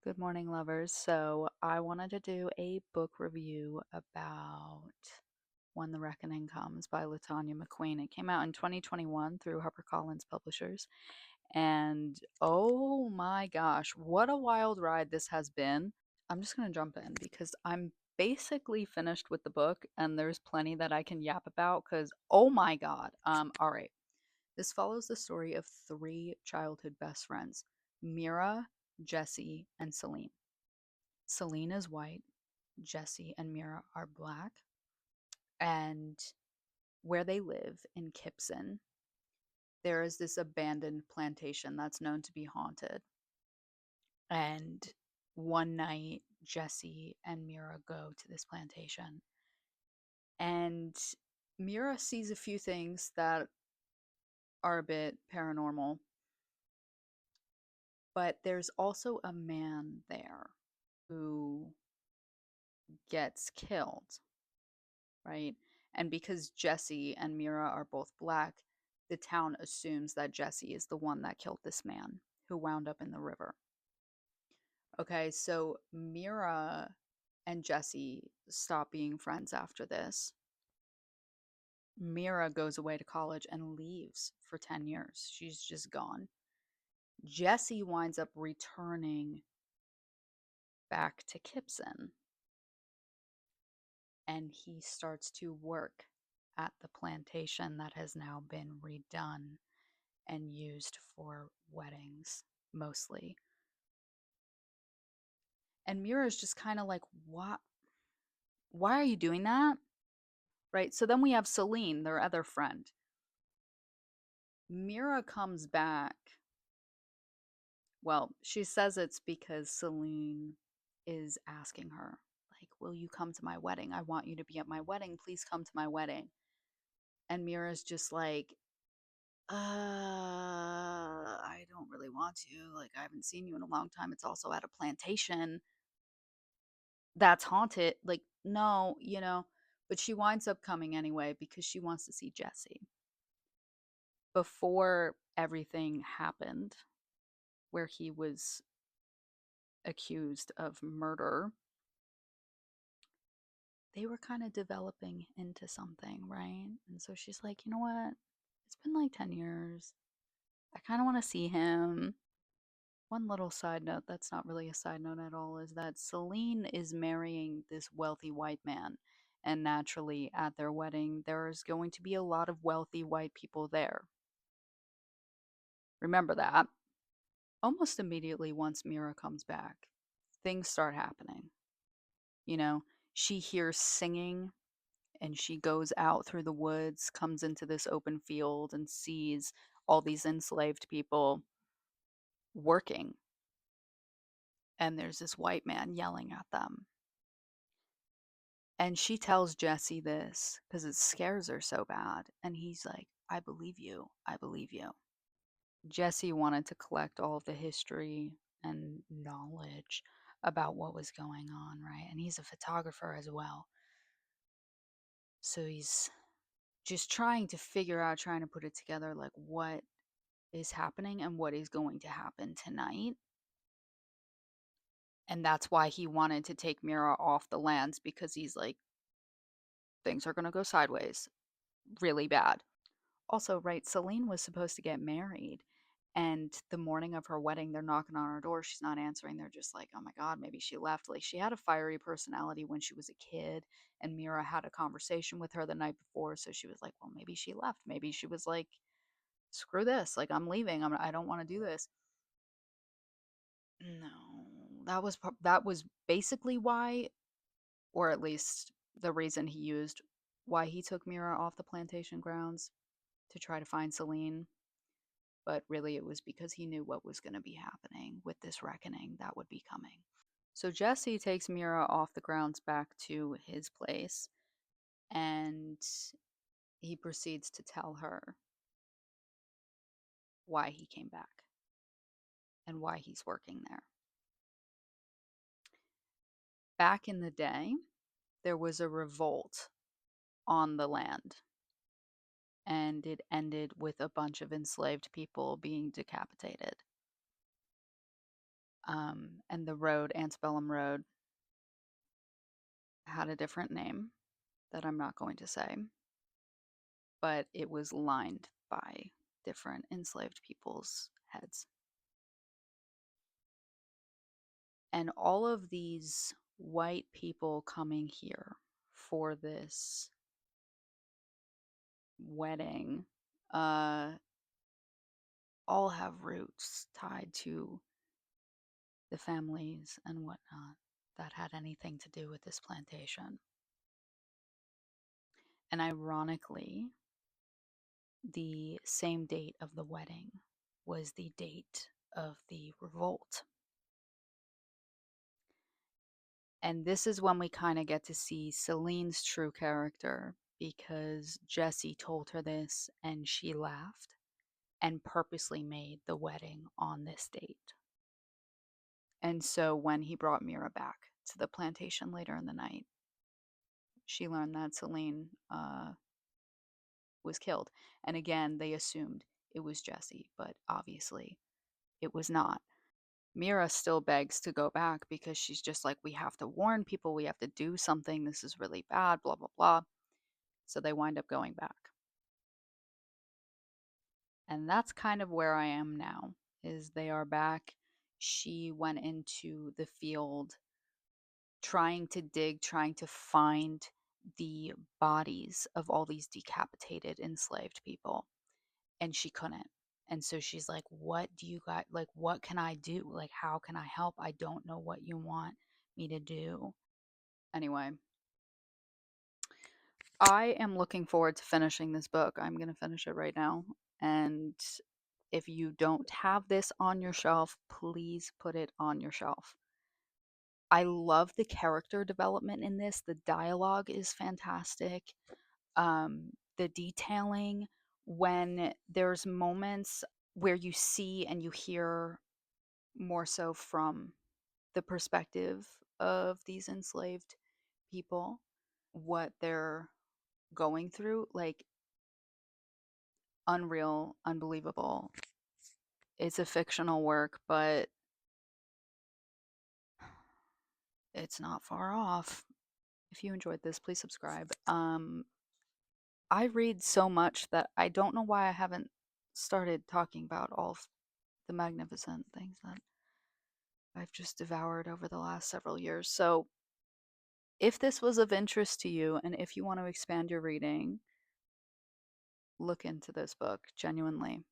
Good morning, lovers. So, I wanted to do a book review about When the Reckoning Comes by LaTanya McQueen. It came out in 2021 through HarperCollins Publishers. And oh my gosh, what a wild ride this has been. I'm just going to jump in because I'm basically finished with the book and there's plenty that I can yap about because oh my god. All right. This follows the story of three childhood best friends, Mira, Jesse, and Celine. Celine is white, Jesse and Mira are black, and where they live in Kipson, there is this abandoned plantation that's known to be haunted. And one night, Jesse and Mira go to this plantation, and Mira sees a few things that are a bit paranormal, but there's also a man there who gets killed, right? And because Jesse and Mira are both black, the town assumes that Jesse is the one that killed this man who wound up in the river. Okay, so Mira and Jesse stop being friends after this. Mira goes away to college and leaves for 10 years. She's just gone. Jesse winds up returning back to Kipson and he starts to work at the plantation that has now been redone and used for weddings mostly. And Mira's just kind of like, what? Why are you doing that? Right? So then we have Celine, their other friend. Mira comes back. Well, she says it's because Celine is asking her, like, will you come to my wedding? I want you to be at my wedding. Please come to my wedding. And Mira's just like, I don't really want to. Like, I haven't seen you in a long time. It's also at a plantation that's haunted. Like, no, but she winds up coming anyway because she wants to see Jesse. Before everything happened, where he was accused of murder, they were kind of developing into something, right? And so she's like, you know what? It's been like 10 years. I kind of want to see him. One little side note that's not really a side note at all is that Celine is marrying this wealthy white man. And naturally, at their wedding, there's going to be a lot of wealthy white people there. Remember that. Almost immediately, once Mira comes back, things start happening. You know, she hears singing and she goes out through the woods, comes into this open field, and sees all these enslaved people working. And there's this white man yelling at them. And she tells Jesse this because it scares her so bad. And he's like, I believe you. I believe you. Jesse wanted to collect all of the history and knowledge about what was going on, right? And he's a photographer as well. So he's just trying to figure out, trying to put it together, like what is happening and what is going to happen tonight. And that's why he wanted to take Mira off the lands because he's like, things are going to go sideways really bad. Also, right, Celine was supposed to get married. And the morning of her wedding, they're knocking on her door. She's not answering. They're just like, oh my God, maybe she left. Like, she had a fiery personality when she was a kid. And Mira had a conversation with her the night before. So she was like, well, maybe she left. Maybe she was like, screw this. Like, I'm leaving. I don't want to do this. No, that was basically why, or at least the reason he used why he took Mira off the plantation grounds to try to find Celine. But really it was because he knew what was going to be happening with this reckoning that would be coming. So Jesse takes Mira off the grounds back to his place and he proceeds to tell her why he came back and why he's working there. Back in the day, there was a revolt on the land and it ended with a bunch of enslaved people being decapitated. And the road, Antebellum Road, had a different name that I'm not going to say, but it was lined by different enslaved people's heads. And all of these white people coming here for this wedding all have roots tied to the families and whatnot that had anything to do with this plantation. And ironically, the same date of the wedding was the date of the revolt. And this is when we kind of get to see Celine's true character, because Jesse told her this and she laughed and purposely made the wedding on this date. And so when he brought Mira back to the plantation later in the night, she learned that Celine was killed. And again, they assumed it was Jesse, but obviously it was not. Mira still begs to go back because she's just like, we have to warn people, we have to do something, this is really bad, blah, blah, blah. So they wind up going back. And that's kind of where I am now, is they are back. She went into the field trying to dig, trying to find the bodies of all these decapitated enslaved people, and she couldn't. And so she's like, what do you got, like, what can I do, like, how can I help? I don't know what you want me to do. Anyway, I am looking forward to finishing this book. I'm going to finish it right now. And if you don't have this on your shelf, please put it on your shelf. I love the character development in this. The dialogue is fantastic. The detailing, when there's moments where you see and you hear more so from the perspective of these enslaved people, what they're going through, like, unreal, unbelievable. It's a fictional work, but it's not far off. If you enjoyed this, please subscribe. I read so much that I don't know why I haven't started talking about all the magnificent things that I've just devoured over the last several years. So, if this was of interest to you and if you want to expand your reading, look into this book, genuinely.